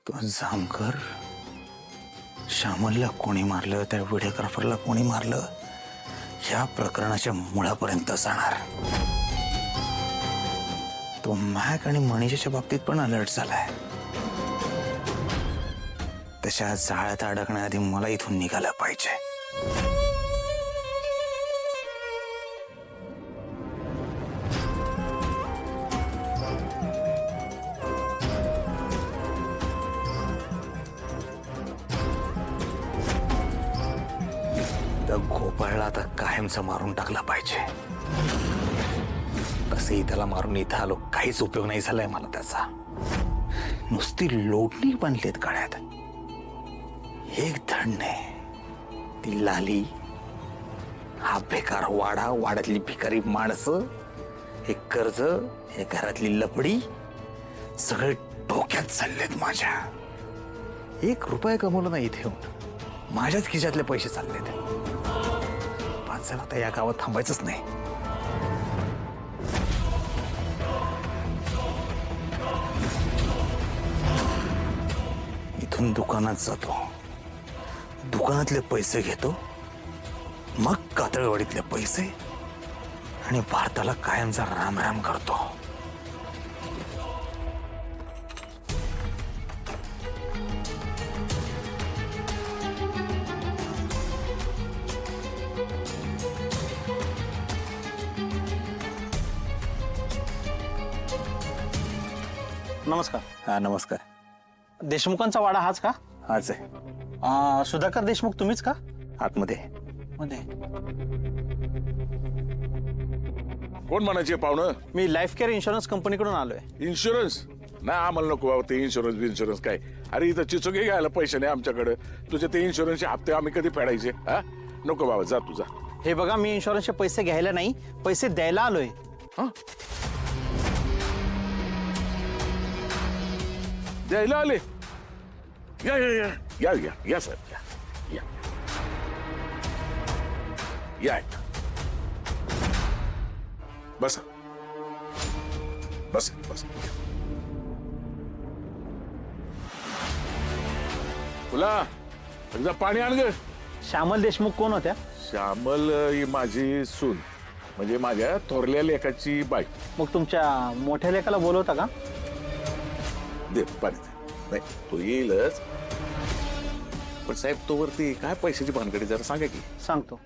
तो जामकर श्यामलला कोणी मारलं, त्या व्हिडिओग्राफरला कोणी मारलं, या प्रकरणाच्या मुळापर्यंत जाणार. तो मॅक आणि मनीषाच्या बाबतीत पण अलर्ट झालाय. तशा जाळ्यात अडकण्याआधी मला इथून निघालं पाहिजे. त्या गोपाळला आता कायमचा मारून टाकला पाहिजे. तसेही त्याला मारून इथं आलो, काहीच उपयोग नाही झालाय मला त्याचा. नुसती लोटणी बांधलीत काळ्यात. एक धड नाही, ती लाली, हा बेकार वाडा, वाड्यातली भिकारी माणसं, हे कर्ज, हे घरातली लपडी, सगळे डोक्यात चाललेत माझ्या. 1 रुपया कमवला नाही इथे येऊन, माझ्याच खिशातले पैसे चाललेत. पाच जण आता या गावात थांबायचंच नाही. इथून दुकानात जातो, दुकानातले पैसे घेतो, मग कातळवाडीतले पैसे, आणि भारताला कायमचा राम राम करतो. नमस्कार. हा नमस्कार. देशमुखांचा वाडा हाच का? हाच आहे. सुधाकर देशमुख तुम्हीच का? आतमध्ये. मध्ये कोण म्हणायचे पाहुणं? मी लाईफ केअर इन्शुरन्स कंपनीकडून आलोय. इन्शुरन्स नाही आम्हाला नको बाबा ते इन्शुरन्स काय. अरे इथं चिचुके घ्यायला पैसे नाही आमच्याकडे. तुझे ते इन्शुरन्सचे हप्ते आम्ही कधी फेडायचे? हा नको बाबा, जा तुझा. हे बघा, मी इन्शुरन्सचे पैसे घ्यायला नाही, पैसे द्यायला आलोय. द्यायला आले? या या या या या या साहेब, या या या. बस बस बस. तुला एकदा पाणी आण ग. श्यामल देशमुख कोण होत्या? श्यामल ही माझी सून, म्हणजे माझ्या थोरल्या लेकाची बाई. मग तुमच्या मोठ्या लेकाला बोलवता का? दे पाणी दे. नाही तो येईलच, पण साहेब तोवरती काय पैशाची भानगडी जरा सांगा की. सांगतो.